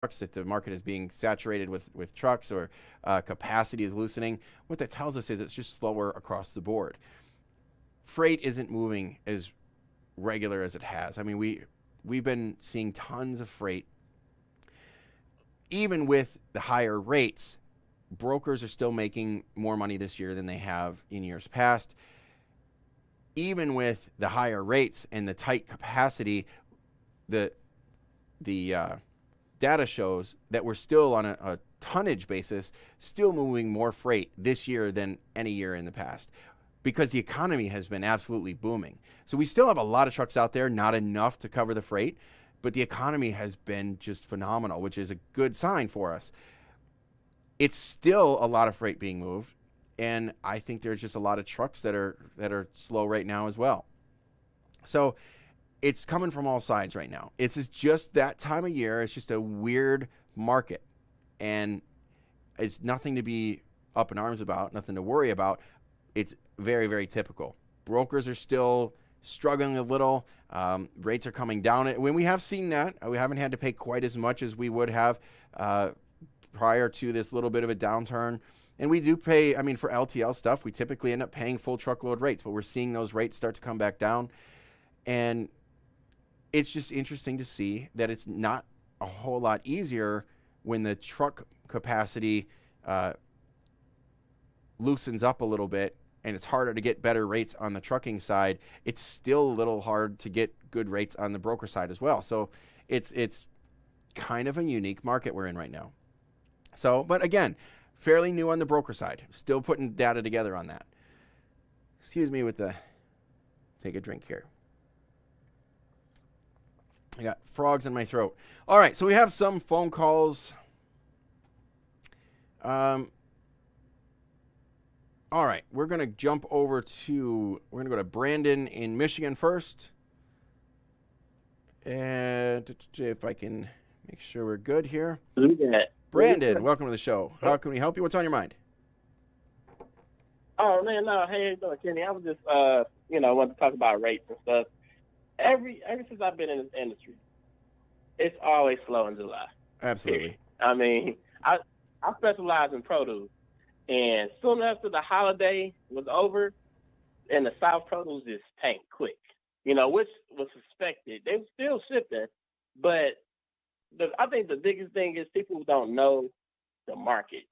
that the market is being saturated with trucks, or capacity is loosening. What that tells us is it's just slower across the board. Freight isn't moving as regular as it has. I mean, we've been seeing tons of freight. Even with the higher rates, brokers are still making more money this year than they have in years past. Even with the higher rates and the tight capacity, the data shows that we're still on a tonnage basis, still moving more freight this year than any year in the past, because the economy has been absolutely booming. So we still have a lot of trucks out there, not enough to cover the freight, but the economy has been just phenomenal, which is a good sign for us. It's still a lot of freight being moved, and I think there's just a lot of trucks that are slow right now as well. So it's coming from all sides right now. It's just that time of year. It's just a weird market, and it's nothing to be up in arms about, nothing to worry about. It's very, very typical. Brokers are still struggling a little. Rates are coming down. When we have seen that, we haven't had to pay quite as much as we would have prior to this little bit of a downturn. And we do pay, I mean, for LTL stuff, we typically end up paying full truckload rates, but we're seeing those rates start to come back down. And it's just interesting to see that it's not a whole lot easier when the truck capacity loosens up a little bit, and it's harder to get better rates on the trucking side. It's still a little hard to get good rates on the broker side as well. So it's kind of a unique market we're in right now. So, but again, fairly new on the broker side. Still putting data together on that. Excuse me with the, take a drink here. I got frogs in my throat. All right, so we have some phone calls. All right, we're going to jump over to, we're going to go to Brandon in Michigan first. And if I can make sure we're good here. Brandon, welcome to the show. How can we help you? What's on your mind? Oh, man, no. Hey, how you doing, Kenny? I was just, wanted to talk about rates and stuff. Ever since I've been in this industry, it's always slow in July. Absolutely. I mean, I specialize in produce. And soon after the holiday was over, and the South produce just tanked quick, which was suspected. They were still shipping, but I think the biggest thing is people don't know the markets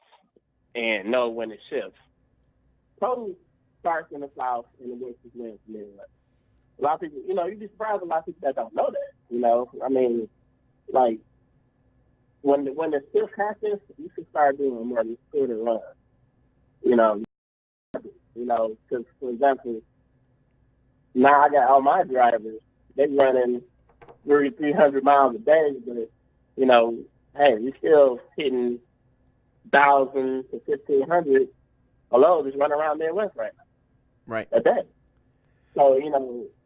and know when it shifts. Produce starts in the South and it works its way to the Midwest. A lot of people, you'd be surprised a lot of people that don't know that, I mean, like, when the shift happens, you should start doing more than shorter runs. Because, for example, now I got all my drivers, they running 300 miles a day, but, hey, we still hitting 1,000 to 1,500 a load just running around Midwest right now. Right. A day. So,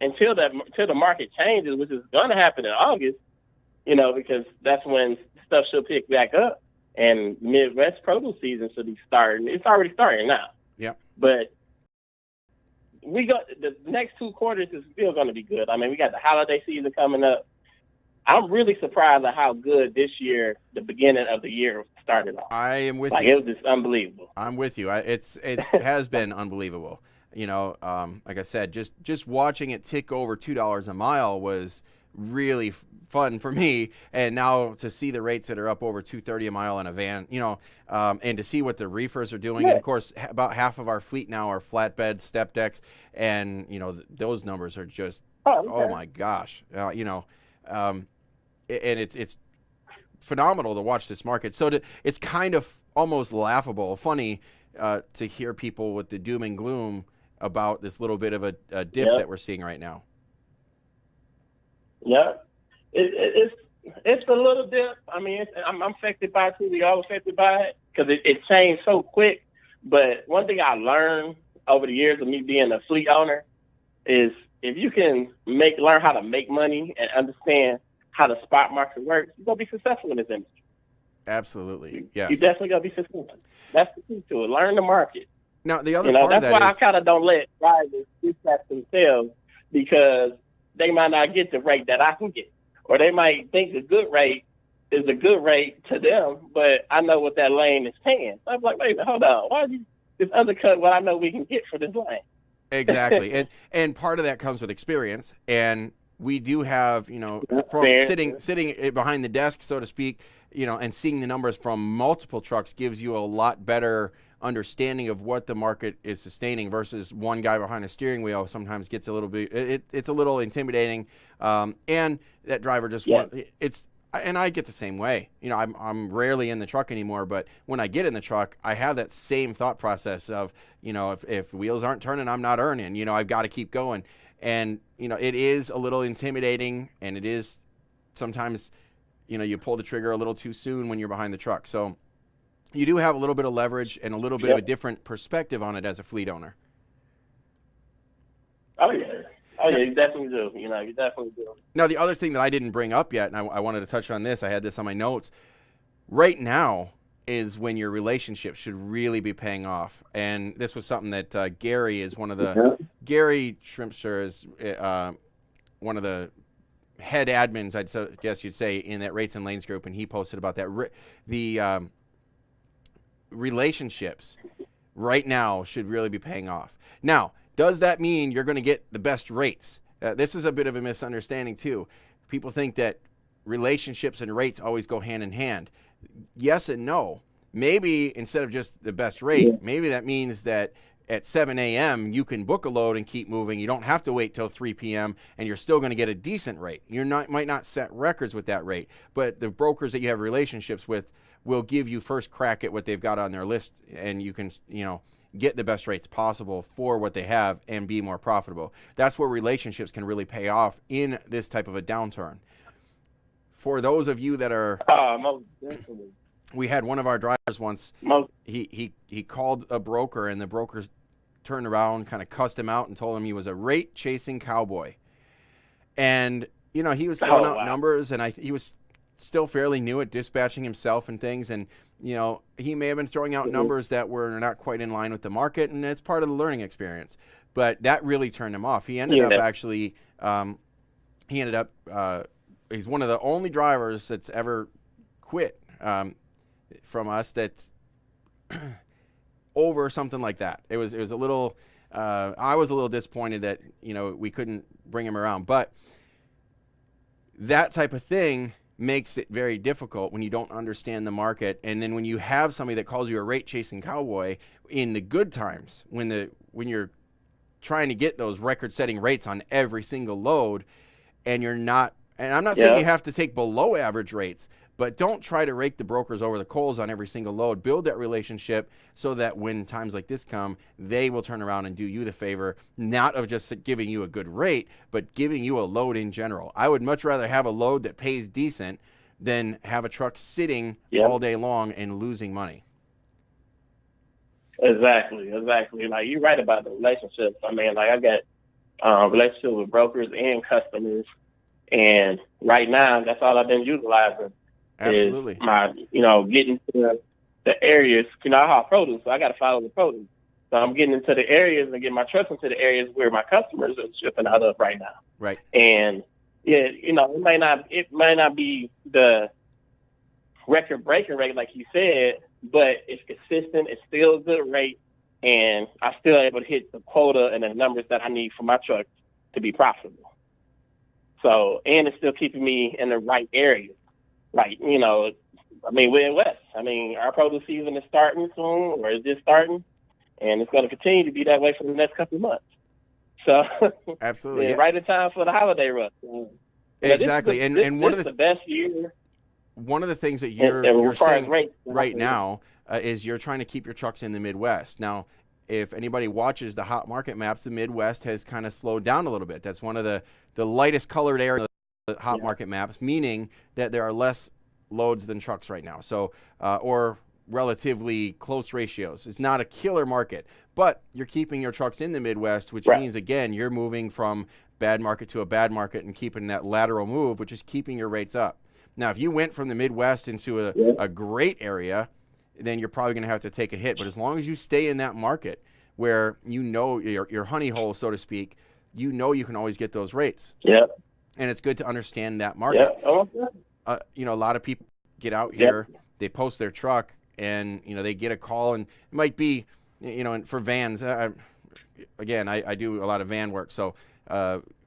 until the market changes, which is going to happen in August, because that's when stuff should pick back up. And Midwest produce season should be starting. It's already starting now. Yeah. But the next 2 quarters is still going to be good. I mean, we got the holiday season coming up. I'm really surprised at how good this year, the beginning of the year, started off. I am with you. It was just unbelievable. I'm with you. It has been unbelievable. Like I said, just watching it tick over $2 a mile was really fun for me. And now to see the rates that are up over $2.30 a mile in a van, and to see what the reefers are doing. Yeah. And of course, about half of our fleet now are flatbed step decks, and those numbers are just oh my gosh, and it's phenomenal to watch this market. So it's kind of almost laughable, funny to hear people with the doom and gloom about this little bit of a dip that we're seeing right now. Yeah, it's a little dip. I mean, I'm affected by it too. We all affected by it because it changed so quick. But one thing I learned over the years of me being a fleet owner is if you can learn how to make money and understand how the spot market works, you're going to be successful in this industry. Absolutely, yes. You're definitely going to be successful. That's the key to it. Learn the market. Now, the other part of that that's why I kind of don't let drivers dispatch themselves, because they might not get the rate that I can get. Or they might think a good rate is a good rate to them, but I know what that lane is paying. So I'm like, wait, hold on, why did you just undercut what I know we can get for this lane? Exactly. And part of that comes with experience. And we do have, from sitting behind the desk, so to speak, and seeing the numbers from multiple trucks gives you a lot better understanding of what the market is sustaining versus one guy behind a steering wheel. Sometimes gets a little bit, it's a little intimidating. And that driver just and I get the same way. I'm rarely in the truck anymore, but when I get in the truck, I have that same thought process of, if wheels aren't turning, I'm not earning. I've got to keep going. And, it is a little intimidating, and it is sometimes, you pull the trigger a little too soon when you're behind the truck. So you do have a little bit of leverage and a little bit of a different perspective on it as a fleet owner. Oh, yeah. Oh, yeah, you definitely do. You definitely do. Now, the other thing that I didn't bring up yet, and I wanted to touch on this, I had this on my notes, right now is when your relationship should really be paying off. And this was something that Gary is Gary Shrimpster is one of the head admins, I guess you'd say, in that Rates and Lanes group, and he posted about that. The relationships right now should really be paying off. Now, does that mean you're going to get the best rates? This is a bit of a misunderstanding too. People think that relationships and rates always go hand in hand. Yes and no. Maybe instead of just the best rate, maybe that means that at 7 a.m. you can book a load and keep moving. You don't have to wait till 3 p.m. and you're still going to get a decent rate. Might not set records with that rate, but the brokers that you have relationships with will give you first crack at what they've got on their list, and you can, get the best rates possible for what they have and be more profitable. That's where relationships can really pay off in this type of a downturn. For those of you that are, most definitely. We had one of our drivers once. He called a broker, and the broker turned around, kind of cussed him out, and told him he was a rate chasing cowboy. And he was throwing out numbers, and he was still fairly new at dispatching himself and things, and he may have been throwing out numbers that were not quite in line with the market, and it's part of the learning experience. But that really turned him off. He ended up actually, he's one of the only drivers that's ever quit from us that's over something like that. It was a little, I was a little disappointed that, we couldn't bring him around. But that type of thing makes it very difficult when you don't understand the market. And then when you have somebody that calls you a rate chasing cowboy in the good times, when you're trying to get those record setting rates on every single load, and you're not, and I'm not saying you have to take below average rates, but don't try to rake the brokers over the coals on every single load. Build that relationship so that when times like this come, they will turn around and do you the favor, not of just giving you a good rate, but giving you a load in general. I would much rather have a load that pays decent than have a truck sitting all day long and losing money. Exactly. Like, you're right about the relationships. I mean, like, I got relationships with brokers and customers, and right now that's all I've been utilizing. Absolutely. Is my, getting to the areas, I haul produce, so I got to follow the produce. So I'm getting into the areas and getting my trucks into the areas where my customers are shipping out of right now. Right. And it might not be the record breaking rate like you said, but it's consistent. It's still a good rate, and I'm still able to hit the quota and the numbers that I need for my truck to be profitable. So, and it's still keeping me in the right area. Like, we're in West. Our produce season is starting soon, or is just starting, and it's going to continue to be that way for the next couple of months. So, absolutely, right in time for the holiday rush. Exactly, this is the best year. One of the things that you're saying right now is you're trying to keep your trucks in the Midwest. Now, if anybody watches the hot market maps, the Midwest has kind of slowed down a little bit. That's one of the lightest colored areas. Hot market maps, meaning that there are less loads than trucks right now. So, or relatively close ratios. It's not a killer market, but you're keeping your trucks in the Midwest, which means, again, you're moving from bad market to a bad market and keeping that lateral move, which is keeping your rates up. Now, if you went from the Midwest into a great area, then you're probably going to have to take a hit. But as long as you stay in that market where your honey hole, so to speak, you can always get those rates. Yeah. And it's good to understand that market. Yeah. A lot of people get out Yep. here, they post their truck, and they get a call, and it might be, and for vans. Again, I do a lot of van work, so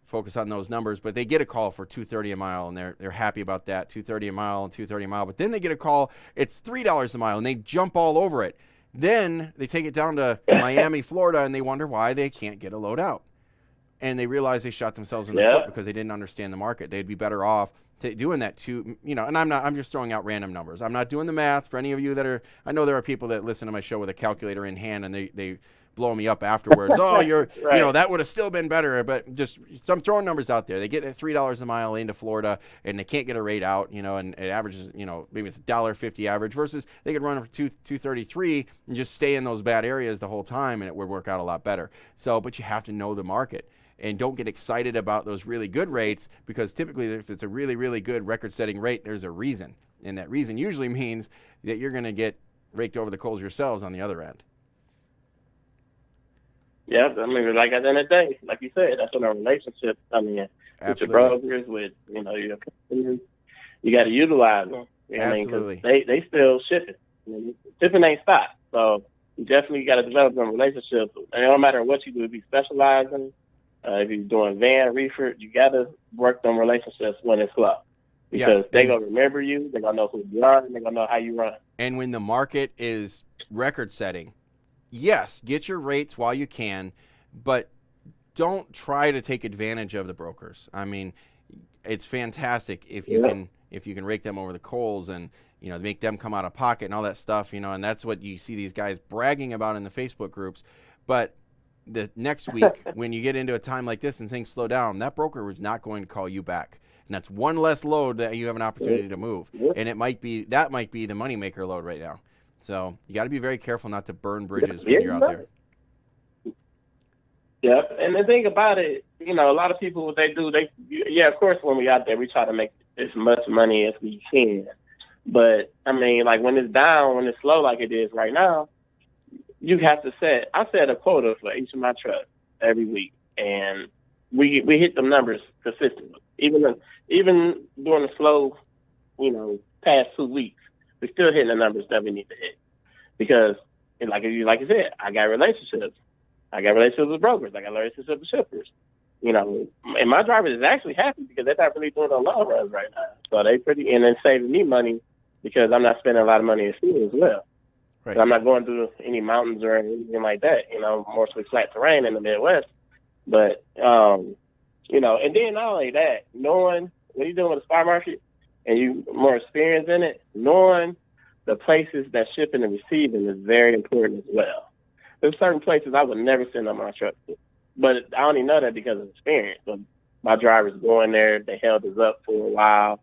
focus on those numbers. But they get a call for $230 a mile, and they're happy about that, $230 a mile and $230 a mile. But then they get a call, it's $3 a mile, and they jump all over it. Then they take it down to Miami, Florida, and they wonder why they can't get a load out. And they realize they shot themselves in the foot because they didn't understand the market. They'd be better off doing that too, and I'm just throwing out random numbers. I'm not doing the math for any of you I know there are people that listen to my show with a calculator in hand, and they blow me up afterwards. Oh, you're, right. That would have still been better. But just, I'm throwing numbers out there. They get $3 a mile into Florida, and they can't get a rate out, and it averages, maybe it's $1.50 average versus they could run for $2.33 and just stay in those bad areas the whole time, and it would work out a lot better. So, but you have to know the market. And don't get excited about those really good rates, because typically if it's a really, really good record-setting rate, there's a reason. And that reason usually means that you're going to get raked over the coals yourselves on the other end. Yeah, I mean, like at the end of the day, like you said, that's in a relationship. I mean, with your brokers, with your customers, you got to utilize them. Absolutely. I mean, 'cause they still shipping. Shipping ain't stopped. So you definitely got to develop them relationships. And no matter what you do, if you specialize in, if you're doing van, reefer, you got to work them relationships when it's slow. Because they're going to remember you, they're going to know who you are, and they're going to know how you run. And when the market is record-setting, yes, get your rates while you can, but don't try to take advantage of the brokers. I mean, it's fantastic if you can rake them over the coals and make them come out of pocket and all that stuff, and that's what you see these guys bragging about in the Facebook groups. But the next week, when you get into a time like this and things slow down, that broker is not going to call you back. And that's one less load that you have an opportunity to move. And that might be the moneymaker load right now. So you got to be very careful not to burn bridges when you're out there. Yeah, and the thing about it, a lot of people, what they do, of course, when we out there, we try to make as much money as we can. But, I mean, like when it's down, when it's slow like it is right now, you have to I set a quota for each of my trucks every week, and we hit them numbers consistently. Even during the slow, past 2 weeks, we're still hitting the numbers that we need to hit. Because, like you said, I got relationships. I got relationships with brokers. I got relationships with shippers. And my drivers is actually happy because they're not really doing no long runs right now. So they and then saving me money because I'm not spending a lot of money in fuel as well. Right. I'm not going through any mountains or anything like that, mostly flat terrain in the Midwest. But, and then not only that, knowing when you're dealing with the spot market and you more experience in it, knowing the places that shipping and receiving is very important as well. There's certain places I would never send on my truck to, but I only know that because of experience. So my drivers going there, they held us up for a while,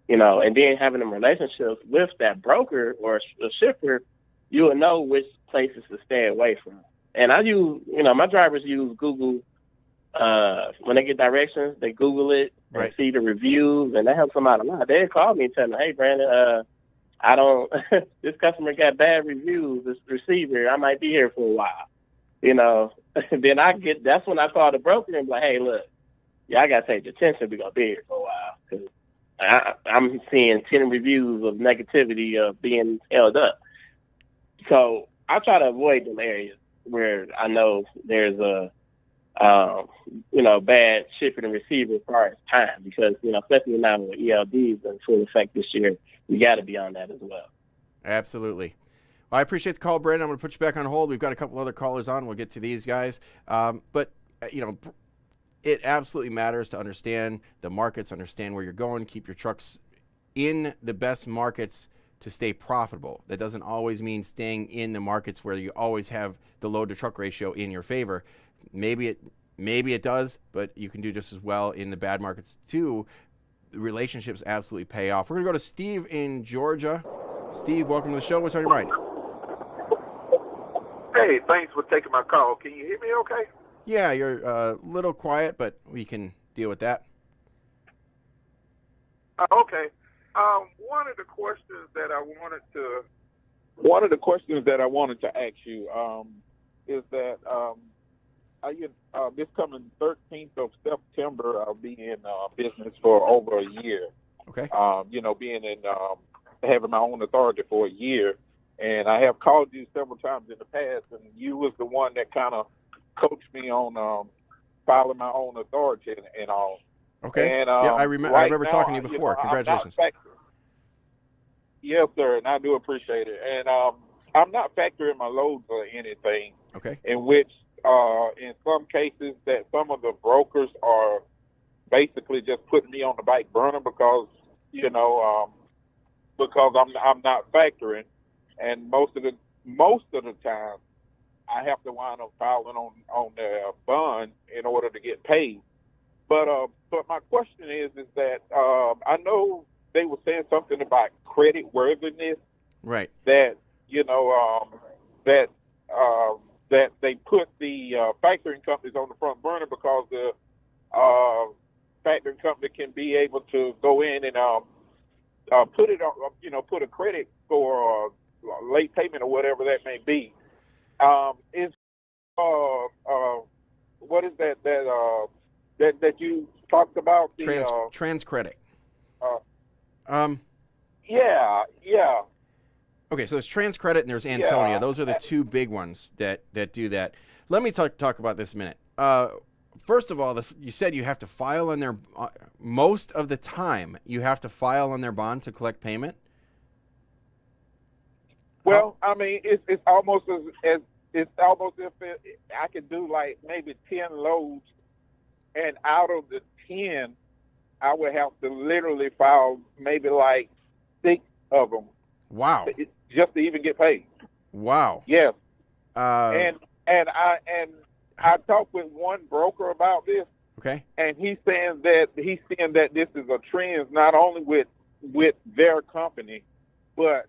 and then having them relationships with that broker or a shipper, you will know which places to stay away from. And I use, my drivers use Google. When they get directions, they Google it and see the reviews, and that helps them out a lot. They call me and tell me, "Hey, Brandon, this customer got bad reviews. This receiver, I might be here for a while." Then that's when I call the broker and be like, "Hey, look, I got to take the attention. We're going to be here for a while." Because I'm seeing 10 reviews of negativity of being held up. So I try to avoid them areas where I know there's a bad shipping and receiving as far as time, because, especially now with ELDs in full effect this year, you got to be on that as well. Absolutely. Well, I appreciate the call, Brandon. I'm going to put you back on hold. We've got a couple other callers on. We'll get to these guys. But it absolutely matters to understand the markets, understand where you're going, keep your trucks in the best markets to stay profitable. That doesn't always mean staying in the markets where you always have the load to truck ratio in your favor. Maybe it does, but you can do just as well in the bad markets too. The relationships absolutely pay off. We're going to go to Steve in Georgia. Steve, welcome to the show. What's on your mind? Hey, thanks for taking my call. Can you hear me okay? Yeah, you're a little quiet, but we can deal with that. Okay. One of the questions that I wanted to ask you is that this coming 13th of September, I'll be in business for over a year. Okay. Being in having my own authority for a year, and I have called you several times in the past, and you was the one that kind of coached me on filing my own authority and all. Okay. And Yeah, I right remember now, talking to you before. Congratulations. Yes, sir, and I do appreciate it. And I'm not factoring my loads or anything. Okay. In which, in some cases, that some of the brokers are basically just putting me on the back burner because because I'm not factoring, and most of the time I have to wind up filing on the bond in order to get paid. But my question is that I know they were saying something about credit worthiness. Right. That that that they put the factoring companies on the front burner because the factoring company can be able to go in and put it on, put a credit for late payment or whatever that may be. Is what is that you talked about? Trans credit. Yeah. Okay, so there's Trans Credit and there's Ansonia. Those are the two big ones that do that. Let me talk about this a minute. First of all, you said you have to file on their most of the time. You have to file on their bond to collect payment. Well, I mean, it's almost as it's almost if I could do like maybe 10 loads, and out of the 10, I would have to literally file maybe like 6 of them. Wow. Just to even get paid. Wow. Yes. And I talked with one broker about this. Okay. And he's saying that this is a trend not only with their company, but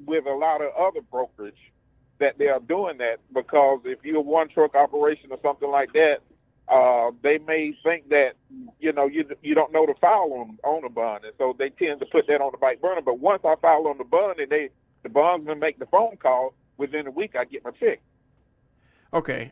with a lot of other brokerage that they are doing that, because if you're a one truck operation or something like that, they may think that you don't know to file on a bond, and so they tend to put that on the back burner. But once I file on the bond and the bondsman make the phone call, within a week I get my check. Okay.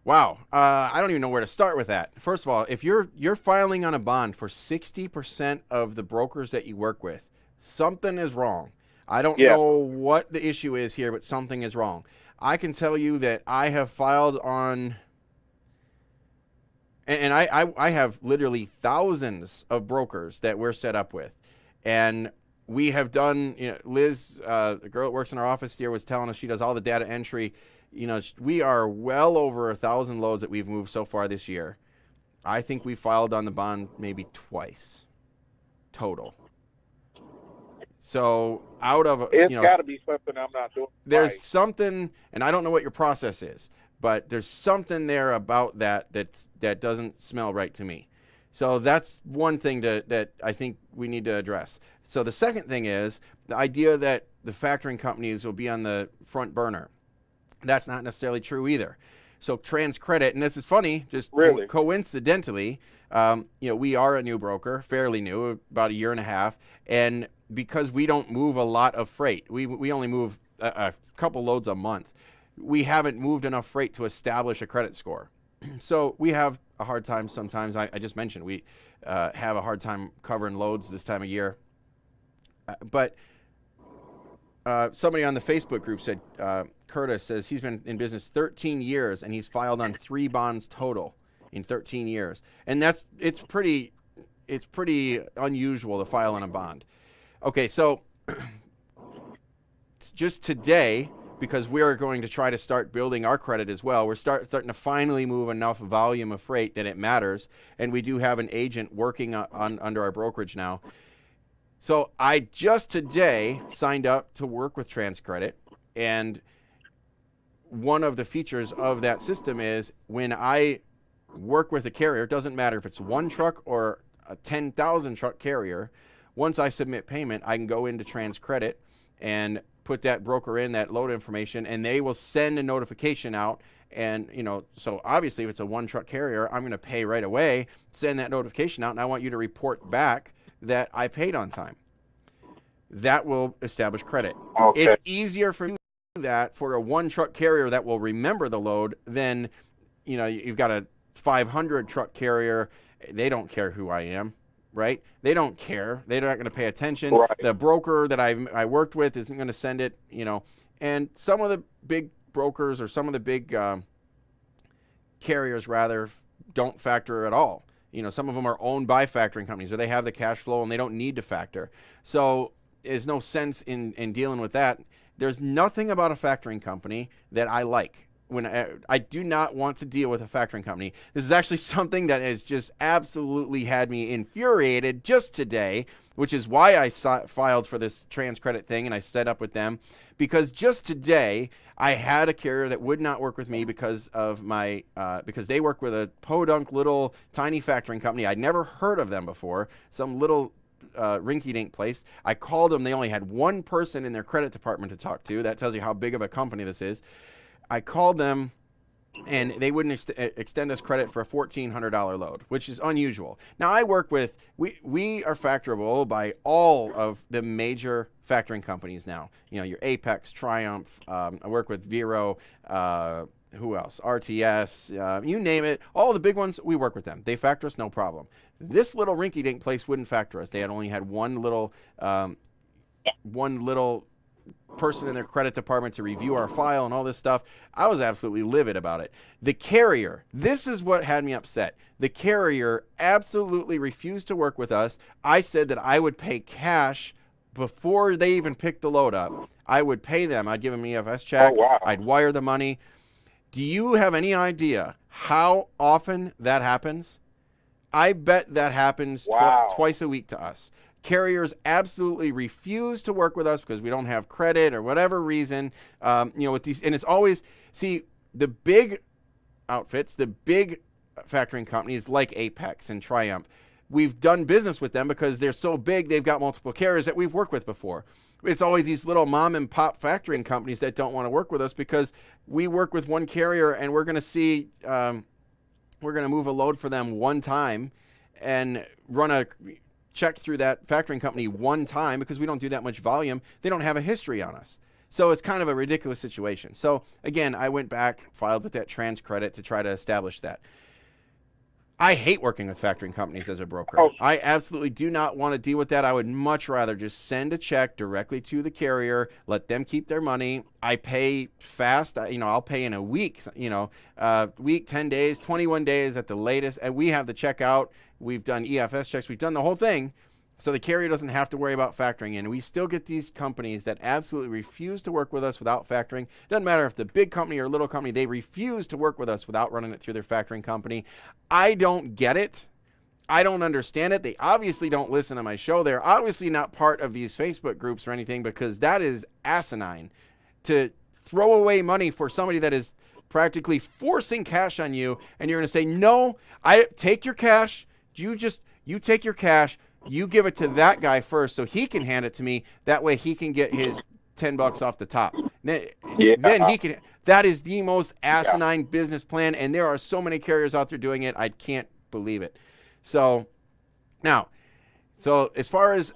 Wow. I don't even know where to start with that. First of all, if you're filing on a bond for 60% of the brokers that you work with, something is wrong. I don't know what the issue is here, but something is wrong. I can tell you that I have filed on, and I have literally thousands of brokers that we're set up with. And we have done, Liz, the girl that works in our office here, was telling us she does all the data entry. We are well over 1,000 loads that we've moved so far this year. I think we filed on the bond maybe twice total. So out of it's got to be something I'm not doing. There's right. something, and I don't know what your process is, but there's something there about that doesn't smell right to me. So that's one thing that I think we need to address. So the second thing is the idea that the factoring companies will be on the front burner. That's not necessarily true either. So Trans Credit, and this is funny, just really? Coincidentally, we are a new broker, fairly new, about a year and a half, and because we don't move a lot of freight, we only move a couple loads a month. We haven't moved enough freight to establish a credit score. So we have a hard time sometimes. I just mentioned we have a hard time covering loads this time of year. But somebody on the Facebook group said, Curtis says he's been in business 13 years and he's filed on 3 bonds total in 13 years. And it's pretty unusual to file on a bond. Okay, so just today, because we're going to try to start building our credit as well, we're starting to finally move enough volume of freight that it matters, and we do have an agent working under our brokerage now. So I just today signed up to work with TransCredit, and one of the features of that system is when I work with a carrier, it doesn't matter if it's one truck or a 10,000 truck carrier, once I submit payment, I can go into TransCredit and put that broker in that load information, and they will send a notification out. And, so obviously if it's a one truck carrier, I'm going to pay right away, send that notification out, and I want you to report back that I paid on time. That will establish credit. Okay. It's easier for me to do that for a one truck carrier that will remember the load than, you've got a 500 truck carrier. They don't care who I am. right? They don't care. They're not going to pay attention. Right. The broker that I worked with isn't going to send it, And some of the big brokers or some of the big carriers, rather, don't factor at all. Some of them are owned by factoring companies, or they have the cash flow and they don't need to factor. So there's no sense in dealing with that. There's nothing about a factoring company that I like. When I do not want to deal with a factoring company. This is actually something that has just absolutely had me infuriated just today, which is why I filed for this trans credit thing and I set up with them, because just today I had a carrier that would not work with me because of my because they work with a podunk little tiny factoring company. I'd never heard of them before. Some little rinky-dink place. I called them. They only had one person in their credit department to talk to. That tells you how big of a company this is. I called them, and they wouldn't extend us credit for a $1,400 load, which is unusual. Now, I work with, we are factorable by all of the major factoring companies now. Your Apex, Triumph, I work with Vero, who else? RTS, you name it. All the big ones, we work with them. They factor us, no problem. This little rinky-dink place wouldn't factor us. They had only had one little person in their credit department to review our file and all this stuff. I was absolutely livid about it. The carrier, this is what had me upset. The carrier absolutely refused to work with us. I said that I would pay cash before they even picked the load up. I would pay them. I'd give them an EFS check. Oh, wow. I'd wire the money. Do you have any idea how often that happens? I bet that happens twice a week to us. Carriers absolutely refuse to work with us because we don't have credit or whatever reason. With these, and it's always, the big outfits, the big factoring companies like Apex and Triumph, we've done business with them because they're so big, they've got multiple carriers that we've worked with before. It's always these little mom and pop factoring companies that don't want to work with us because we work with one carrier and we're going to move a load for them one time and run a check through that factoring company one time because we don't do that much volume. They don't have a history on us. So it's kind of a ridiculous situation. So again, I went back, filed with that trans credit to try to establish that. I hate working with factoring companies as a broker. Oh. I absolutely do not want to deal with that. I would much rather just send a check directly to the carrier, let them keep their money. I pay fast. I'll pay in a week, week, 10 days, 21 days at the latest. And we have the check out. We've done EFS checks. We've done the whole thing. So the carrier doesn't have to worry about factoring in. We still get these companies that absolutely refuse to work with us without factoring. Doesn't matter if the big company or little company, they refuse to work with us without running it through their factoring company. I don't get it. I don't understand it. They obviously don't listen to my show. They're obviously not part of these Facebook groups or anything, because that is asinine to throw away money for somebody that is practically forcing cash on you. And you're going to say, no, I take your cash. You take your cash. You give it to that guy first so he can hand it to me. That way he can get his $10 off the top. Then he can. That is the most asinine business plan, and there are so many carriers out there doing it. I can't believe it. So as far as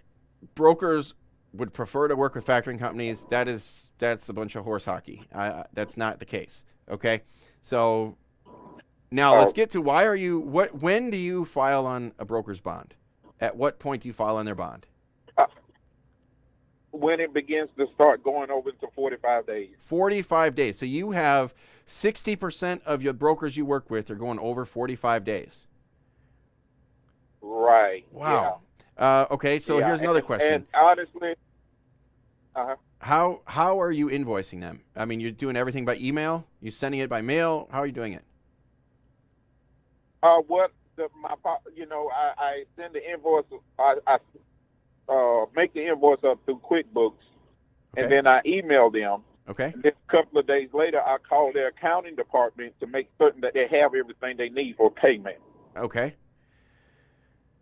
brokers would prefer to work with factoring companies, that's a bunch of horse hockey. That's not the case. Okay, so now let's get to when do you file on a broker's bond? At what point do you file on their bond? When it begins to start going over to 45 days. 45 days. So you have 60% of your brokers you work with are going over 45 days. Right. Wow. Yeah. Okay, so here's another question. And honestly, how are you invoicing them? I mean, you're doing everything by email? You sending it by mail? How are you doing it? I send the invoice. I make the invoice up through QuickBooks, and then I email them. Okay. And then a couple of days later, I call their accounting department to make certain that they have everything they need for payment. Okay.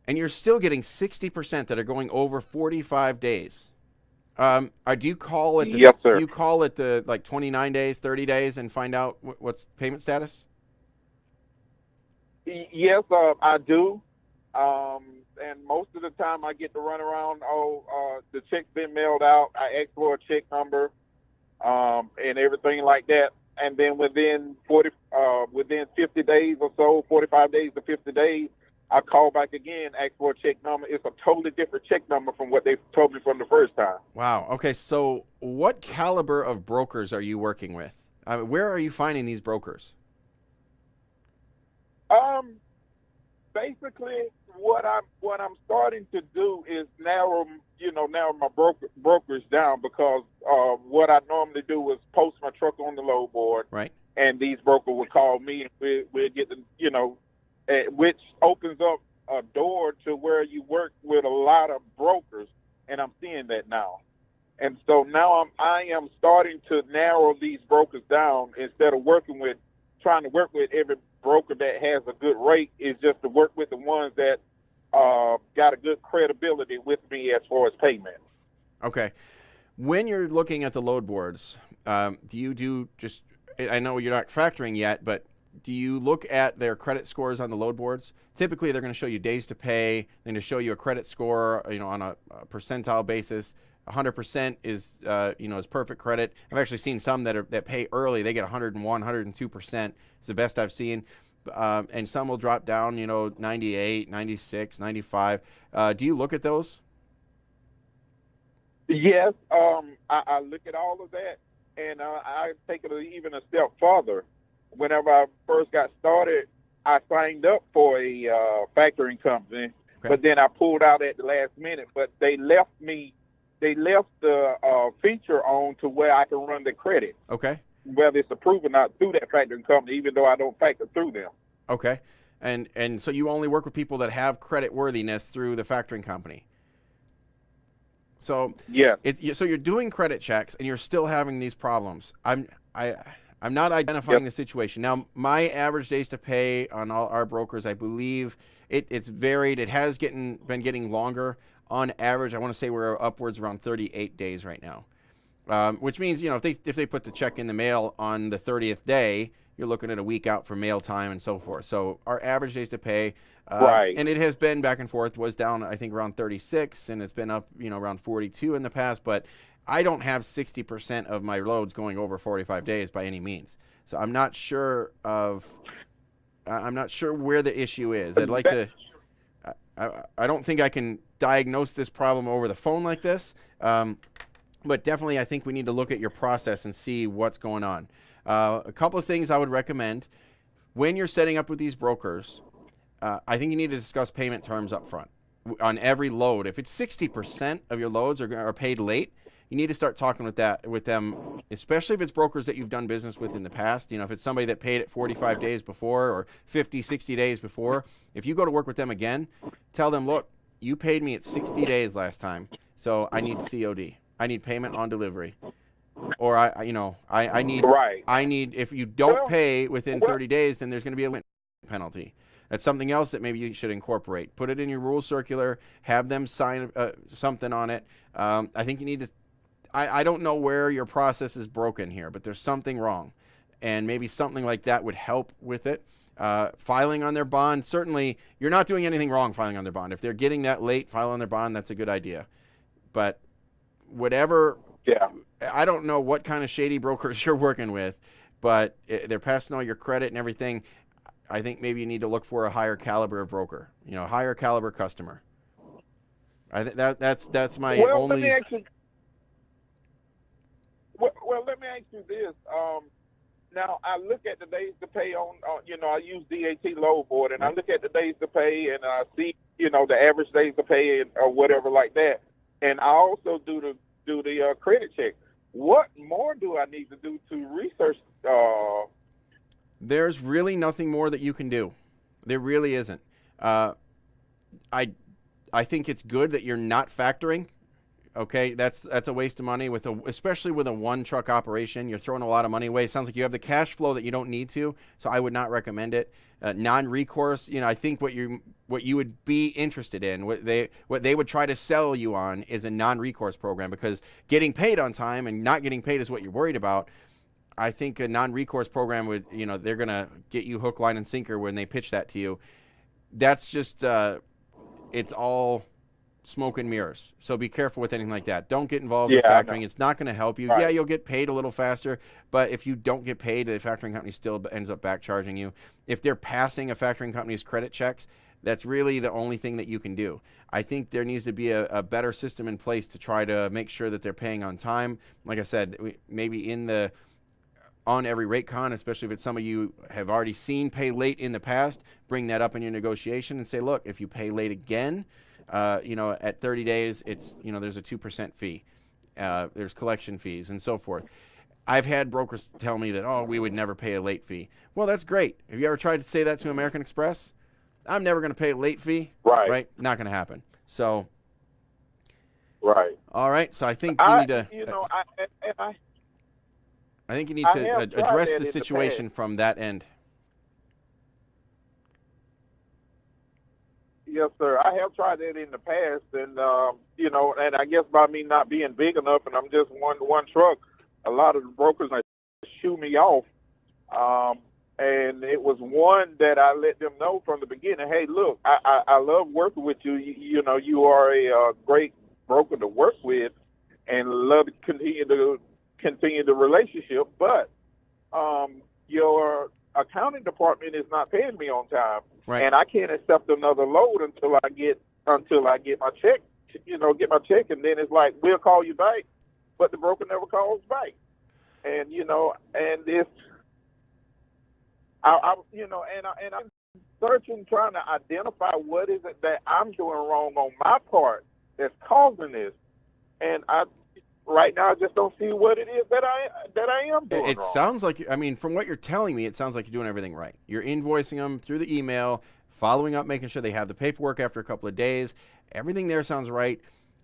And you're still getting 60% that are going over 45 days. Do you call it? Yes, sir. Do you call it the 29 days, 30 days, and find out what's payment status? Yes, I do. And most of the time I get to run around, the check's been mailed out. I ask for a check number and everything like that. And then within 50 days or so, 45 days to 50 days, I call back again, ask for a check number. It's a totally different check number from what they told me from the first time. Wow. Okay. So what caliber of brokers are you working with? Where are you finding these brokers? Basically, what I'm starting to do is narrow my brokers down, because what I normally do is post my truck on the load board, Right. and these brokers would call me, and we'll get the which opens up a door to where you work with a lot of brokers, and I'm seeing that now. And so now I am starting to narrow these brokers down, instead of trying to work with every broker that has a good rate, is just to work with the ones that got a good credibility with me as far as payment. Okay. When you're looking at the load boards, do you do just, I know you're not factoring yet, but do you look at their credit scores on the load boards? Typically, they're going to show you days to pay. They're going to show you a credit score, on a percentile basis. 100% is, is perfect credit. I've actually seen some that pay early. They get 101, 102%. It's the best I've seen. And some will drop down, 98, 96, 95. Do you look at those? Yes, I look at all of that, and I take it even a step further. Whenever I first got started, I signed up for a factoring company, but then I pulled out at the last minute. But they left the feature on to where I can run the credit. Okay. Whether it's approved or not through that factoring company, even though I don't factor through them. Okay. And so you only work with people that have credit worthiness through the factoring company. So yeah. So you're doing credit checks and you're still having these problems. I'm not identifying the situation. Now, my average days to pay on all our brokers, I believe it's varied. It has been getting longer. On average, I want to say we're upwards around 38 days right now, which means, if they put the check in the mail on the 30th day, you're looking at a week out for mail time and so forth. So our average days to pay, right. And it has been back and forth, was down, I think, around 36, and it's been up, around 42 in the past, but I don't have 60% of my loads going over 45 days by any means. So I'm not sure where the issue is. I'd like to, I don't think I can diagnose this problem over the phone like this, but definitely I think we need to look at your process and see what's going on. A couple of things I would recommend when you're setting up with these brokers. I think you need to discuss payment terms up front on every load. If it's 60% of your loads are paid late, you need to start talking with them, especially if it's brokers that you've done business with in the past. If it's somebody that paid it 45 days before or 50, 60 days before, if you go to work with them again, tell them, look, you paid me at 60 days last time, so I need COD. I need payment on delivery. Or I need, right. If you don't pay within 30 days, then there's going to be a penalty. That's something else that maybe you should incorporate. Put it in your rule circular, have them sign something on it. I think you need to, I don't know where your process is broken here, but there's something wrong. And maybe something like that would help with it. Filing on their bond, certainly you're not doing anything wrong filing on their bond. If they're getting that late, file on their bond, that's a good idea. But whatever, I don't know what kind of shady brokers you're working with, but they're passing all your credit and everything. I think maybe you need to look for a higher caliber of broker, higher caliber customer. I think that's my only. Let me ask you this. Now I look at the days to pay on I use DAT load board, and I look at the days to pay, and I see the average days to pay or whatever like that, and I also do the credit check. What more do I need to do to research? There's really nothing more that you can do. There really isn't. I think it's good that you're not factoring. Okay, that's a waste of money especially with a one truck operation. You're throwing a lot of money away. It sounds like you have the cash flow that you don't need to, so I would not recommend it. Non-recourse, I think what you would be interested in, what they would try to sell you on is a non-recourse program, because getting paid on time and not getting paid is what you're worried about. I think a non-recourse program would, they're going to get you hook, line, and sinker when they pitch that to you. That's just, it's all smoke and mirrors. So be careful with anything like that. Don't get involved with factoring. It's not going to help you. Right. Yeah, you'll get paid a little faster, but if you don't get paid, the factoring company still ends up back charging you. If they're passing a factoring company's credit checks, that's really the only thing that you can do. I think there needs to be a better system in place to try to make sure that they're paying on time. Like I said, maybe on every rate con, especially if it's somebody you have already seen pay late in the past, bring that up in your negotiation and say, look, if you pay late again, at 30 days, it's, there's a 2% fee. There's collection fees and so forth. I've had brokers tell me that, we would never pay a late fee. Well, that's great. Have you ever tried to say that to American Express? I'm never going to pay a late fee. Right. Not going to happen. So. Right. All right. So I think you need to. I think you need to address the situation from that end. Yes, sir. I have tried that in the past, and and I guess by me not being big enough, and I'm just one truck, a lot of the brokers shoo me off. And it was one that I let them know from the beginning. Hey, look, I love working with you. You are a great broker to work with, and love to continue the relationship. But your accounting department is not paying me on time, right. And I can't accept another load until I get my check. Get my check, and then it's like, we'll call you back, but the broker never calls back. And and if I'm searching, trying to identify what is it that I'm doing wrong on my part that's causing this, and right now I just don't see what it is that I am doing It wrong. sounds like, from what you're telling me, it sounds like you're doing everything right. You're invoicing them through the email, following up, making sure they have the paperwork after a couple of days. Everything there sounds right.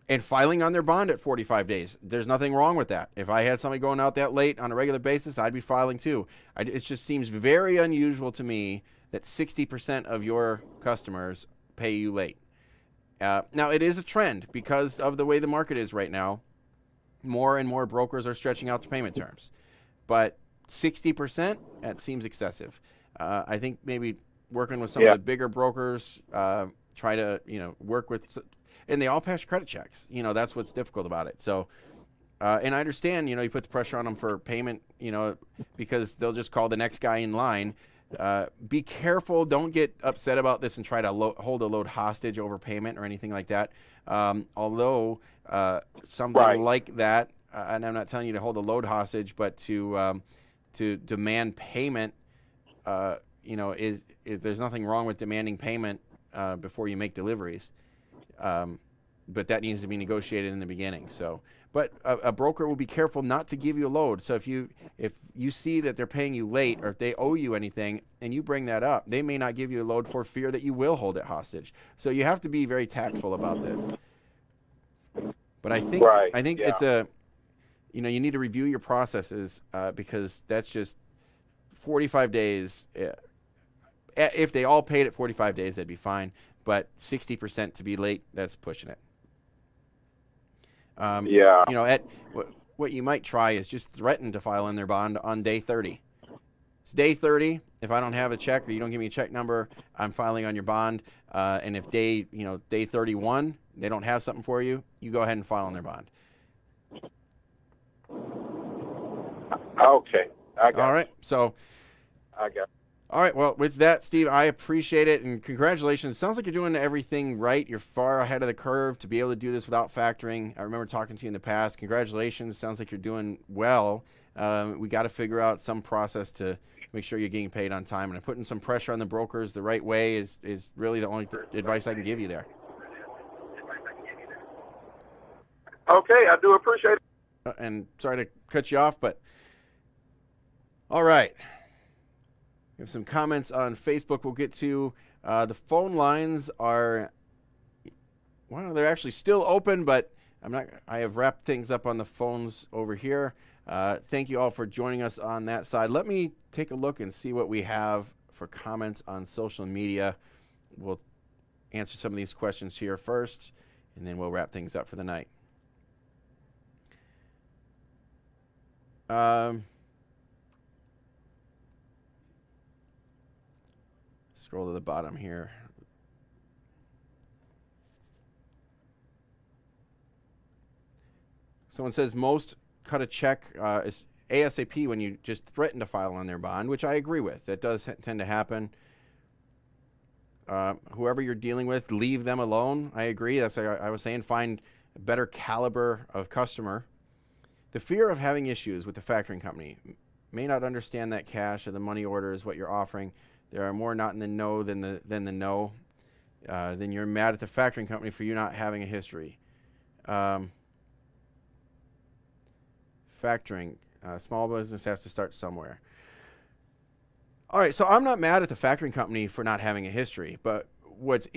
And filing on their bond at 45 days. There's nothing wrong with that. If I had somebody going out that late on a regular basis, I'd be filing too. It just seems very unusual to me that 60% of your customers pay you late. Now, it is a trend because of the way the market is right now. More and more brokers are stretching out the payment terms. But 60%, that seems excessive. I think maybe working with some of the bigger brokers, try to work with... And they all pass credit checks. That's what's difficult about it. So, and I understand, you put the pressure on them for payment, because they'll just call the next guy in line. Be careful. Don't get upset about this and try to hold a load hostage over payment or anything like that. Although something like that, and I'm not telling you to hold a load hostage, but to demand payment, is there's nothing wrong with demanding payment before you make deliveries. But that needs to be negotiated in the beginning. So, but a broker will be careful not to give you a load. So if you see that they're paying you late, or if they owe you anything and you bring that up, they may not give you a load for fear that you will hold it hostage. So you have to be very tactful about this. But I think it's you need to review your processes, because that's just 45 days. If they all paid at 45 days, that'd be fine. But 60% to be late, that's pushing it. What you might try is just threaten to file in their bond on day 30. It's day 30. If I don't have a check or you don't give me a check number, I'm filing on your bond. And if day 31, they don't have something for you, you go ahead and file on their bond. Okay. All right. So. I got it. All right. Well, with that, Steve, I appreciate it, and congratulations. Sounds like you're doing everything right. You're far ahead of the curve to be able to do this without factoring. I remember talking to you in the past. Congratulations. Sounds like you're doing well. We got to figure out some process to make sure you're getting paid on time, and putting some pressure on the brokers the right way is really the only advice I can give you there. Okay. I do appreciate it. And sorry to cut you off, but all right. We have some comments on Facebook we'll get to. The phone lines are, they're actually still open, but I have wrapped things up on the phones over here. Thank you all for joining us on that side. Let me take a look and see what we have for comments on social media. We'll answer some of these questions here first, and then we'll wrap things up for the night. Scroll to the bottom here. Someone says most cut a check is ASAP when you just threaten to file on their bond, which I agree with. That does tend to happen. whoever you're dealing with, leave them alone. I agree. That's what I was saying. Find a better caliber of customer. The fear of having issues with the factoring company. May not understand that cash or the money order is what you're offering. There are more not in the know than the no. Then you're mad at the factoring company for you not having a history. Factoring. Small business has to start somewhere. All right, so I'm not mad at the factoring company for not having a history, but what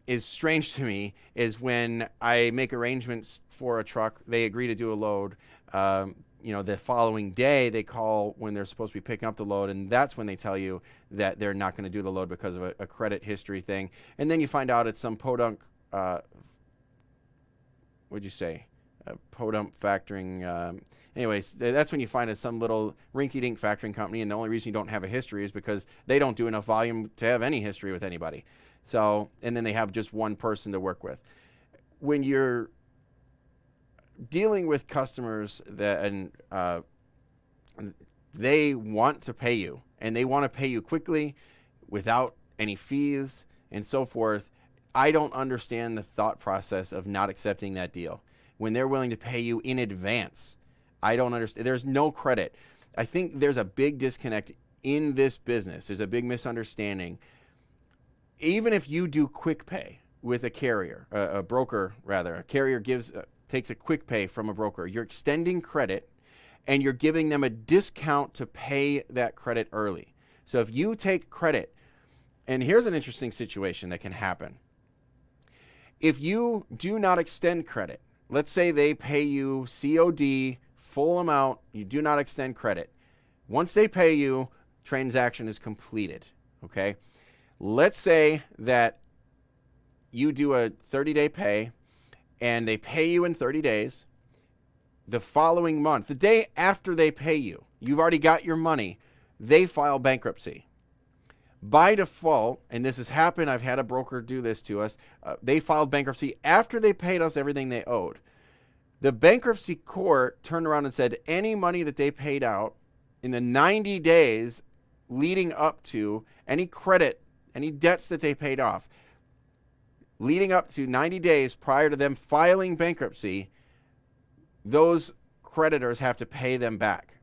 is strange to me is when I make arrangements for a truck, they agree to do a load. The following day they call when they're supposed to be picking up the load, and that's when they tell you that they're not going to do the load because of a credit history thing. And then you find out it's some podunk, what'd you say? Podunk factoring. Anyways, that's when you find some little rinky-dink factoring company, and the only reason you don't have a history is because they don't do enough volume to have any history with anybody. So, and then they have just one person to work with. When you're dealing with customers that they want to pay you, and they want to pay you quickly without any fees and so forth, I don't understand the thought process of not accepting that deal. When they're willing to pay you in advance, I don't understand. There's no credit. I think there's a big disconnect in this business. There's a big misunderstanding. Even if you do quick pay with a carrier, a broker rather, a carrier takes a quick pay from a broker, you're extending credit and you're giving them a discount to pay that credit early. So if you take credit, and here's an interesting situation that can happen. If you do not extend credit, let's say they pay you COD, full amount, you do not extend credit. Once they pay you, transaction is completed, okay? Let's say that you do a 30-day pay, and they pay you in 30 days. The following month, the day after they pay you, you've already got your money, they file bankruptcy. By default, and this has happened, I've had a broker do this to us, they filed bankruptcy after they paid us everything they owed. The bankruptcy court turned around and said any money that they paid out in the 90 days leading up to any credit, any debts that they paid off, leading up to 90 days prior to them filing bankruptcy, those creditors have to pay them back.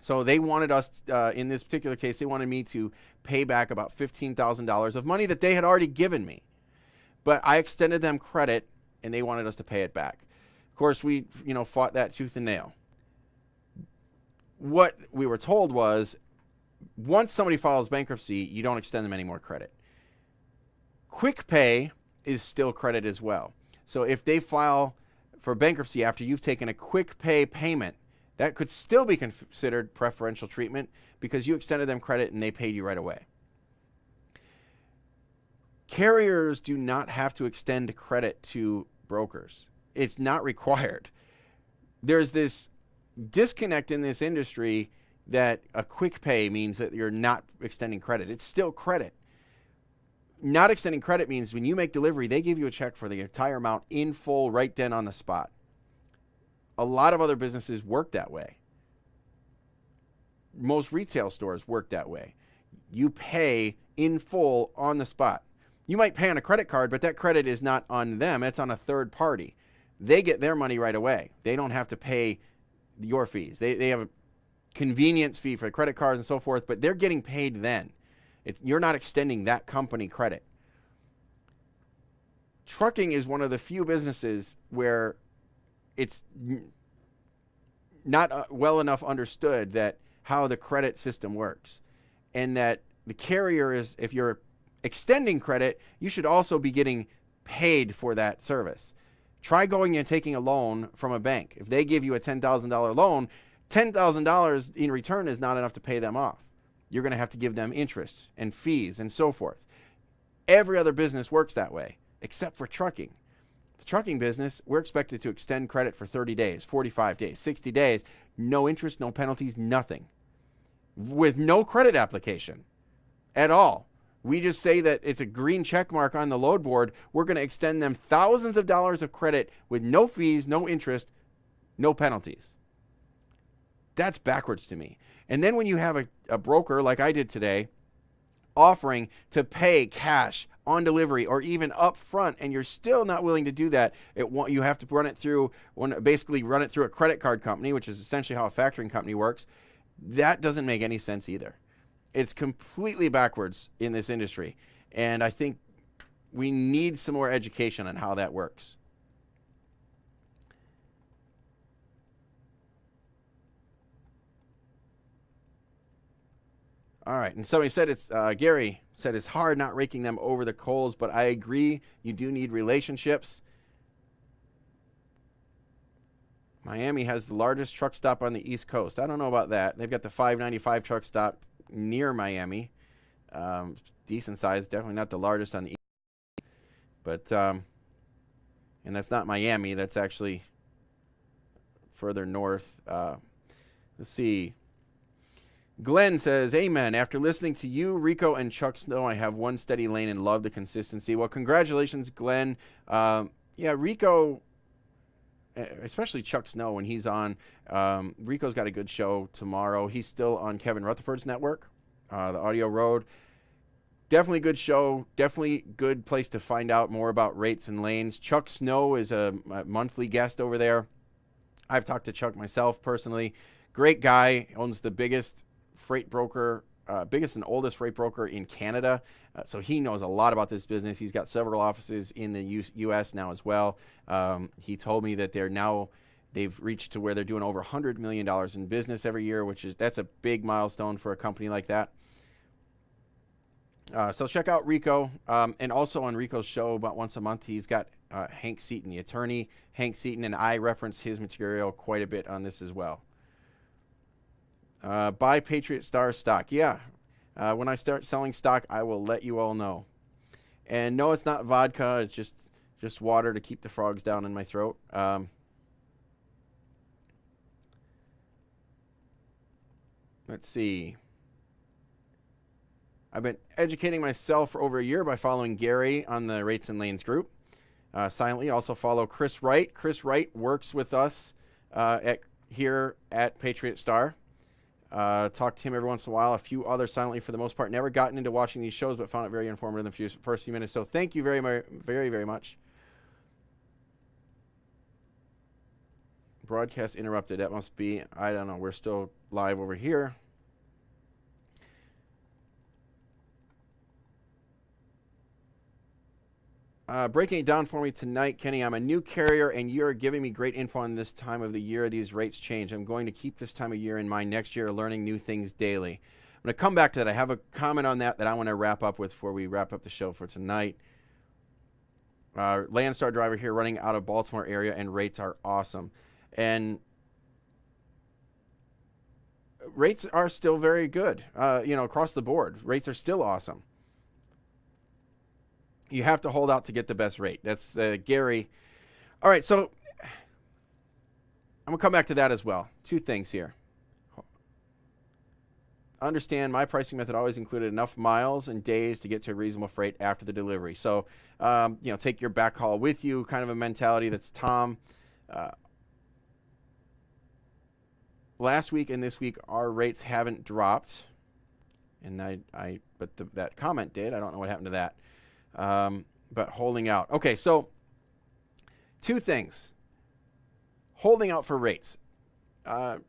So they wanted us, in this particular case, they wanted me to pay back about $15,000 of money that they had already given me. But I extended them credit, and they wanted us to pay it back. Of course, we fought that tooth and nail. What we were told was, once somebody files bankruptcy, you don't extend them any more credit. Quick pay is still credit as well. So if they file for bankruptcy after you've taken a quick pay payment, that could still be considered preferential treatment because you extended them credit and they paid you right away. Carriers do not have to extend credit to brokers. It's not required. There's this disconnect in this industry that a quick pay means that you're not extending credit. It's still credit. Not extending credit means when you make delivery, they give you a check for the entire amount in full right then on the spot. A lot of other businesses work that way. Most retail stores work that way. You pay in full on the spot. You might pay on a credit card, but that credit is not on them. It's on a third party. They get their money right away. They don't have to pay your fees. They have a convenience fee for credit cards and so forth, but they're getting paid then. You're not extending that company credit. Trucking is one of the few businesses where it's not well enough understood that how the credit system works, and that the carrier is, if you're extending credit, you should also be getting paid for that service. Try going and taking a loan from a bank. If they give you a $10,000 loan, $10,000 in return is not enough to pay them off. You're going to have to give them interest and fees and so forth. Every other business works that way, except for trucking. The trucking business, we're expected to extend credit for 30 days, 45 days, 60 days, no interest, no penalties, nothing. With no credit application at all. We just say that it's a green check mark on the load board. We're going to extend them thousands of dollars of credit with no fees, no interest, no penalties. That's backwards to me. And then when you have a broker like I did today, offering to pay cash on delivery or even up front, and you're still not willing to do that, you have to run it through a credit card company, which is essentially how a factoring company works. That doesn't make any sense either. It's completely backwards in this industry, and I think we need some more education on how that works. All right, and somebody said Gary said it's hard not raking them over the coals, but I agree, you do need relationships. Miami has the largest truck stop on the East Coast. I don't know about that. They've got the 595 truck stop near Miami. Decent size, definitely not the largest on the East. But, and that's not Miami. That's actually further north. Let's see. Glenn says, amen. After listening to you, Rico, and Chuck Snow, I have one steady lane and love the consistency. Well, congratulations, Glenn. Yeah, Rico, especially Chuck Snow when he's on. Rico's got a good show tomorrow. He's still on Kevin Rutherford's network, the Audio Road. Definitely good show. Definitely good place to find out more about rates and lanes. Chuck Snow is a monthly guest over there. I've talked to Chuck myself personally. Great guy. Owns the biggest freight broker, biggest and oldest freight broker in Canada. So he knows a lot about this business. He's got several offices in the U.S. now as well. He told me that they've reached to where they're doing over $100 million in business every year, that's a big milestone for a company like that. So check out Rico. And also on Rico's show about once a month, he's got Hank Seaton, the attorney, Hank Seaton, and I reference his material quite a bit on this as well. Buy Patriot Star stock. Yeah. When I start selling stock, I will let you all know. And no, it's not vodka. It's just water to keep the frogs down in my throat. Let's see. I've been educating myself for over a year by following Gary on the Rates and Lanes group. Silently also follow Chris Wright. Chris Wright works with us here at Patriot Star. Talk to him every once in a while. A few others silently for the most part. Never gotten into watching these shows, but found it very informative in the first few minutes. So thank you very, very, very much. Broadcast interrupted. That must be, I don't know. We're still live over here. Breaking it down for me tonight, Kenny. I'm a new carrier, and you're giving me great info on this time of the year. These rates change. I'm going to keep this time of year in mind next year, learning new things daily. I'm going to come back to that. I have a comment on that I want to wrap up with before we wrap up the show for tonight. Landstar driver here running out of Baltimore area, and rates are awesome. And rates are still very good, across the board. Rates are still awesome. You have to hold out to get the best rate. That's Gary. All right, so I'm going to come back to that as well. Two things here. Understand my pricing method always included enough miles and days to get to a reasonable freight after the delivery. So, take your backhaul with you, kind of a mentality. That's Tom. Last week and this week, our rates haven't dropped. And that comment did. I don't know what happened to that. But holding out. Okay, so two things. Holding out for rates. You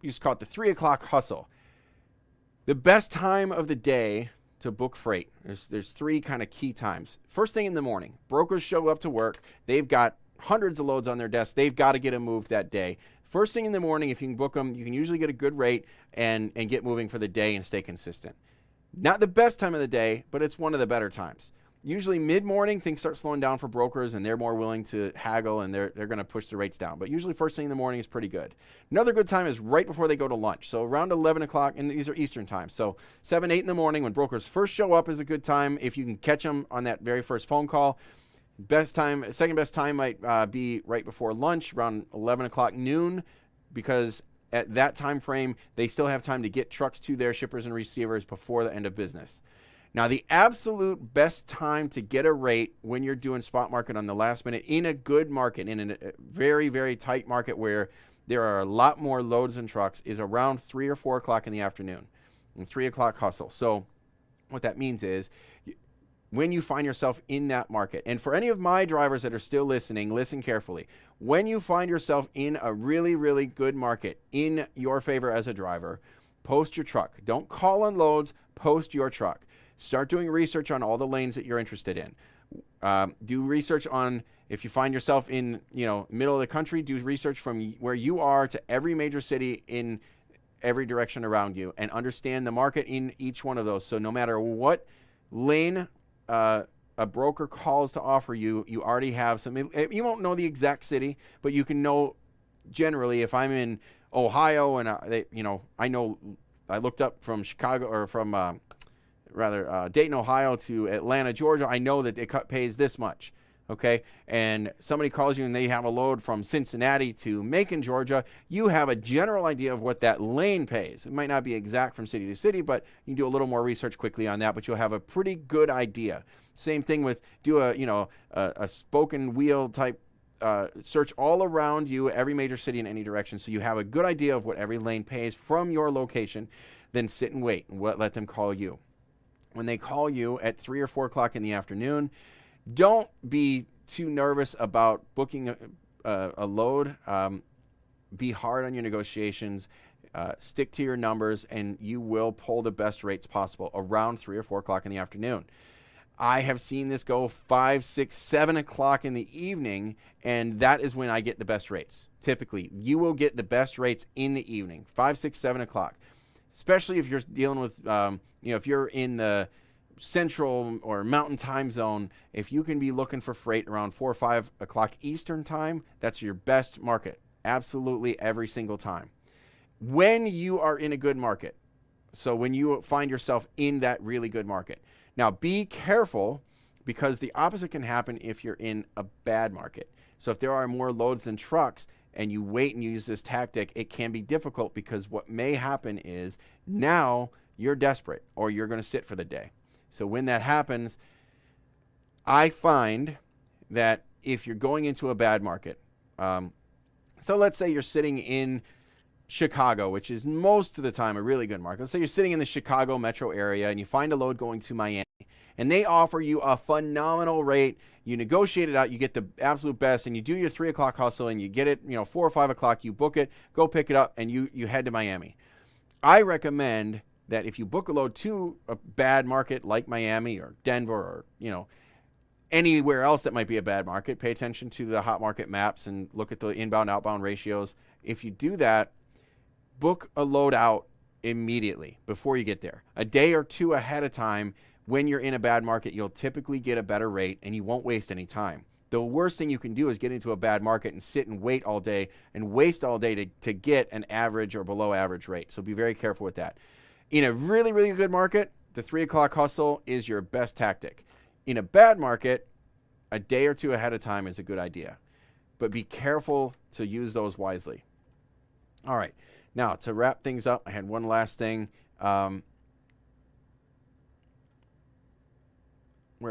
just call it the 3 o'clock hustle. The best time of the day to book freight. There's three kind of key times. First thing in the morning. Brokers show up to work. They've got hundreds of loads on their desk. They've got to get them moved that day. First thing in the morning, if you can book them, you can usually get a good rate and get moving for the day and stay consistent. Not the best time of the day, but it's one of the better times. Usually mid-morning, things start slowing down for brokers, and they're more willing to haggle, and they're going to push the rates down. But usually first thing in the morning is pretty good. Another good time is right before they go to lunch. So around 11 o'clock, and these are Eastern time. So 7, 8 in the morning when brokers first show up is a good time. If you can catch them on that very first phone call. Second best time might be right before lunch, around 11 o'clock noon, because at that time frame, they still have time to get trucks to their shippers and receivers before the end of business. Now, the absolute best time to get a rate when you're doing spot market on the last minute in a good market, in a very, very tight market where there are a lot more loads and trucks, is around 3 or 4 o'clock in the afternoon, and 3 o'clock hustle. So What that means is when you find yourself in that market, and for any of my drivers that are still listening, listen carefully. When you find yourself in a really, really good market in your favor as a driver, post your truck. Don't call on loads, post your truck. Start doing research on all the lanes that you're interested in. Do research on, if you find yourself in, middle of the country, do research from where you are to every major city in every direction around you, and understand the market in each one of those. So no matter what lane a broker calls to offer you, you already have some. You won't know the exact city, but you can know generally. If I'm in Ohio and I know, I looked up from Chicago, or from Dayton, Ohio to Atlanta, Georgia. I know that it pays this much. Okay, and somebody calls you and they have a load from Cincinnati to Macon, Georgia, you have a general idea of what that lane pays. It might not be exact from city to city, but you can do a little more research quickly on that, but you'll have a pretty good idea. Same thing with do a spoken wheel type search all around you, every major city in any direction, so you have a good idea of what every lane pays from your location. Then sit and wait and let them call you. When they call you at 3 or 4 o'clock in the afternoon, don't be too nervous about booking a load. Be hard on your negotiations. Stick to your numbers, and you will pull the best rates possible around 3 or 4 o'clock in the afternoon. I have seen this go 5, 6, 7 o'clock in the evening, and that is when I get the best rates. Typically, you will get the best rates in the evening, 5, 6, 7 o'clock, especially if you're dealing with, if you're in the Central or Mountain time zone. If you can be looking for freight around 4 or 5 o'clock Eastern time, that's your best market. Absolutely every single time. When you are in a good market, so when you find yourself in that really good market. Now, be careful, because the opposite can happen if you're in a bad market. So if there are more loads than trucks and you wait and you use this tactic, it can be difficult, because what may happen is now you're desperate or you're going to sit for the day. So when that happens, I find that if you're going into a bad market, so let's say you're sitting in Chicago, which is most of the time a really good market. Let's say you're sitting in the Chicago metro area and you find a load going to Miami, and they offer you a phenomenal rate. You negotiate it out, you get the absolute best, and you do your 3 o'clock hustle and you get it, 4 or 5 o'clock, you book it, go pick it up, and you head to Miami. I recommend that if you book a load to a bad market like Miami or Denver or, anywhere else that might be a bad market, pay attention to the hot market maps and look at the inbound outbound ratios. If you do that, book a load out immediately before you get there. A day or two ahead of time, when you're in a bad market, you'll typically get a better rate and you won't waste any time. The worst thing you can do is get into a bad market and sit and wait all day and waste all day to get an average or below average rate. So be very careful with that. In a really, really good market, the 3 o'clock hustle is your best tactic. In a bad market, a day or two ahead of time is a good idea. But be careful to use those wisely. All right. Now, to wrap things up, I had one last thing. Where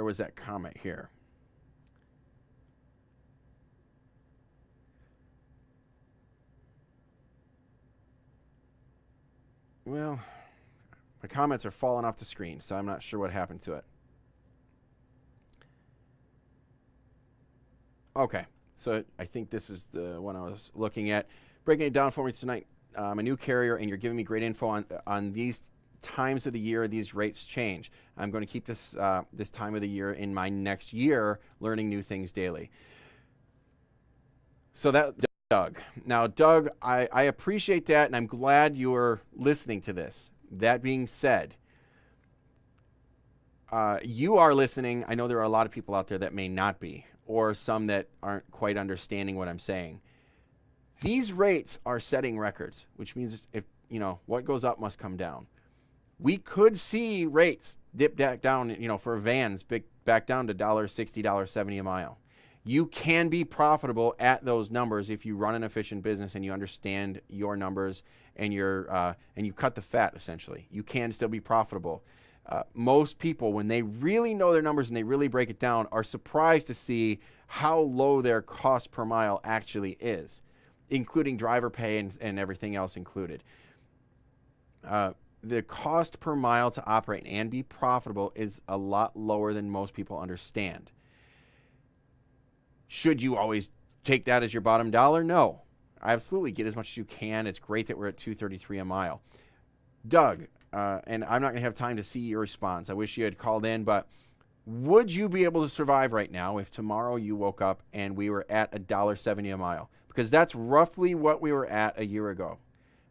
was that comment here? Well, my comments are falling off the screen, so I'm not sure what happened to it. Okay, so I think this is the one I was looking at. Breaking it down for me tonight. I'm a new carrier, and you're giving me great info on these times of the year these rates change. I'm going to keep this this time of the year in my next year, learning new things daily. So that, Doug. Now, Doug, I appreciate that, and I'm glad you're listening to this. That being said, you are listening. I know there are a lot of people out there that may not be, or some that aren't quite understanding what I'm saying. These rates are setting records, which means if what goes up must come down. We could see rates dip back down, for vans, back down to $1.60, $1.70 a mile. You can be profitable at those numbers if you run an efficient business and you understand your numbers and you cut the fat, essentially. You can still be profitable. Most people, when they really know their numbers and they really break it down, are surprised to see how low their cost per mile actually is, including driver pay and everything else included. the cost per mile to operate and be profitable is a lot lower than most people understand. Should you always take that as your bottom dollar? No. Absolutely, get as much as you can. It's great that we're at $2.33 a mile. Doug, and I'm not going to have time to see your response. I wish you had called in, but would you be able to survive right now if tomorrow you woke up and we were at $1.70 a mile? Because that's roughly what we were at a year ago.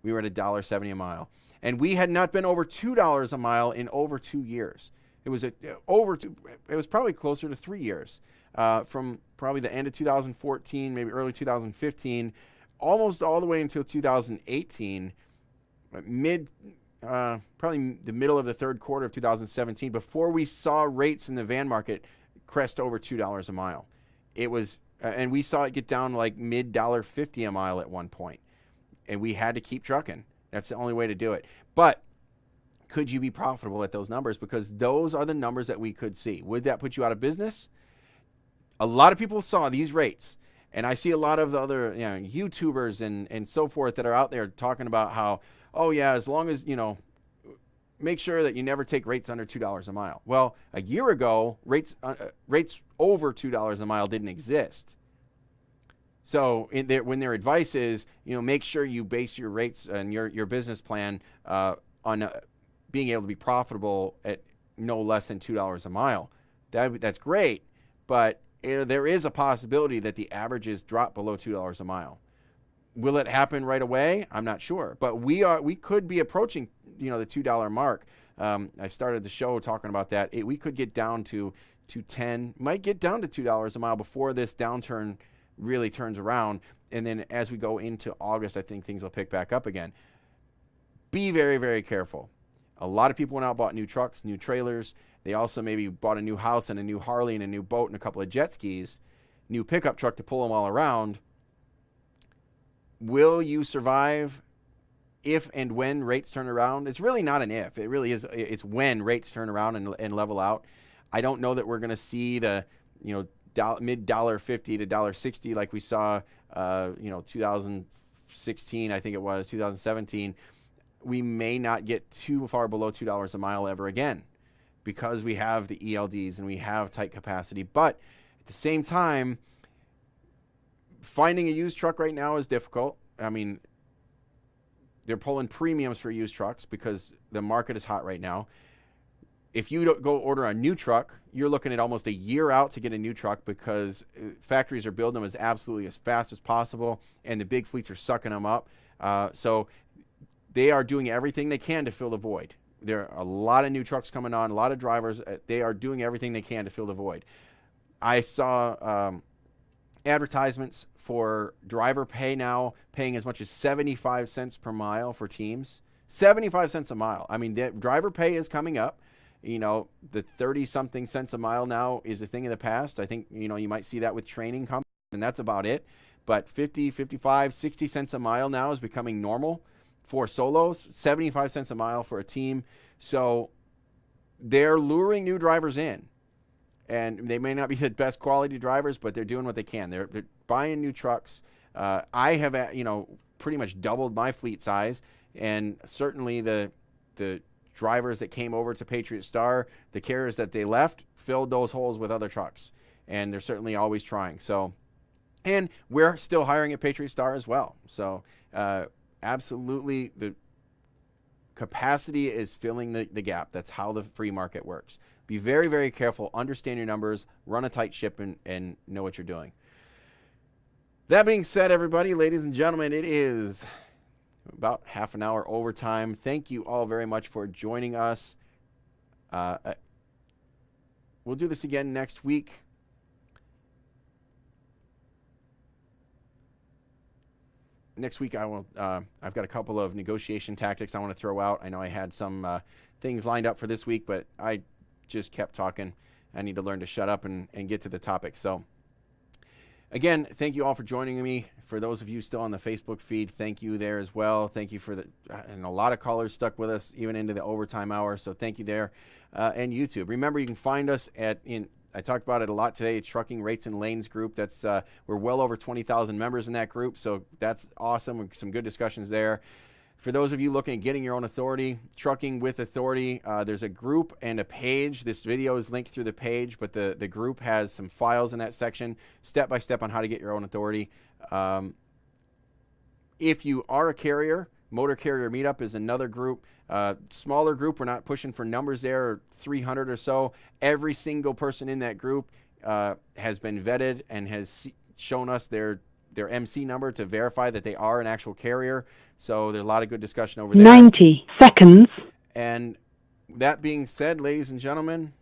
We were at $1.70 a mile. And we had not been over $2 a mile in over 2 years. It was it was probably closer to 3 years. From probably the end of 2014, maybe early 2015, almost all the way until 2018, probably the middle of the third quarter of 2017, before we saw rates in the van market crest over $2 a mile. It was, and we saw it get down like mid $1.50 a mile at one point, and we had to keep trucking. That's the only way to do it. But could you be profitable at those numbers? Because those are the numbers that we could see. Would that put you out of business? A lot of people saw these rates, and I see a lot of the other YouTubers and so forth that are out there talking about how, oh yeah, as long as, make sure that you never take rates under $2 a mile. Well, a year ago, rates over $2 a mile didn't exist. So when their advice is, make sure you base your rates and your business plan on being able to be profitable at no less than $2 a mile. That's great, but there is a possibility that the averages drop below $2 a mile. Will it happen right away? I'm not sure, but we could be approaching the $2 mark. I started the show talking about that. We could get down to 210, might get down to $2 a mile before this downturn really turns around. And then as we go into August, I think things will pick back up again. Be very, very careful. A lot of people went out and bought new trucks, new trailers. They also maybe bought a new house and a new Harley and a new boat and a couple of jet skis, new pickup truck to pull them all around. Will you survive if and when rates turn around? It's really not an if. It really is. It's when rates turn around and level out. I don't know that we're going to see the mid $1.50 to $1.60 like we saw 2016, I think it was 2017. We may not get too far below $2 a mile ever again because we have the ELDs and we have tight capacity. But at the same time, finding a used truck right now is difficult. I mean, they're pulling premiums for used trucks because the market is hot right now. If you don't go order a new truck, you're looking at almost a year out to get a new truck because factories are building them as absolutely as fast as possible, and the big fleets are sucking them up. So they are doing everything they can to fill the void. There are a lot of new trucks coming on, a lot of drivers. They are doing everything they can to fill the void. I saw advertisements for driver pay now, paying as much as 75 cents per mile for teams. 75 cents a mile. I mean, the driver pay is coming up. The 30-something cents a mile now is a thing of the past. I think, you might see that with training companies, and that's about it. But 50, 55, 60 cents a mile now is becoming normal for solos, 75 cents a mile for a team. So they're luring new drivers in. And they may not be the best quality drivers, but they're doing what they can. They're buying new trucks. I have, pretty much doubled my fleet size, and certainly the drivers that came over to Patriot Star, the carriers that they left, filled those holes with other trucks, and they're certainly always trying. So, and we're still hiring at Patriot Star as well. So, absolutely, the capacity is filling the gap. That's how the free market works. Be very, very careful. Understand your numbers. Run a tight ship and know what you're doing. That being said, everybody, ladies and gentlemen, it is about half an hour overtime. Thank you all very much for joining us. We'll do this again next week. Next week, I will. I've got a couple of negotiation tactics I want to throw out. I know I had some things lined up for this week, but I just kept talking. I need to learn to shut up and get to the topic. So, again, thank you all for joining me. For those of you still on the Facebook feed, thank you there as well. Thank you for and a lot of callers stuck with us even into the overtime hour. So thank you there. And YouTube. Remember, you can find us I talked about it a lot today, Trucking Rates and Lanes group. That's we're well over 20,000 members in that group. So that's awesome. Some good discussions there. For those of you looking at getting your own authority, Trucking with Authority, there's a group and a page. This video is linked through the page, but the group has some files in that section, step by step on how to get your own authority. If you are a carrier, Motor Carrier Meetup is another group. Smaller group, we're not pushing for numbers there, 300 or so. Every single person in that group has been vetted and has shown us their MC number to verify that they are an actual carrier. So there's a lot of good discussion over there. 90 seconds. And that being said, ladies and gentlemen,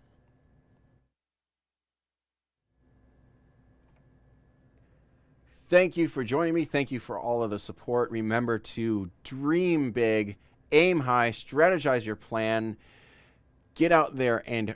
thank you for joining me. Thank you for all of the support. Remember to dream big, aim high, strategize your plan, get out there and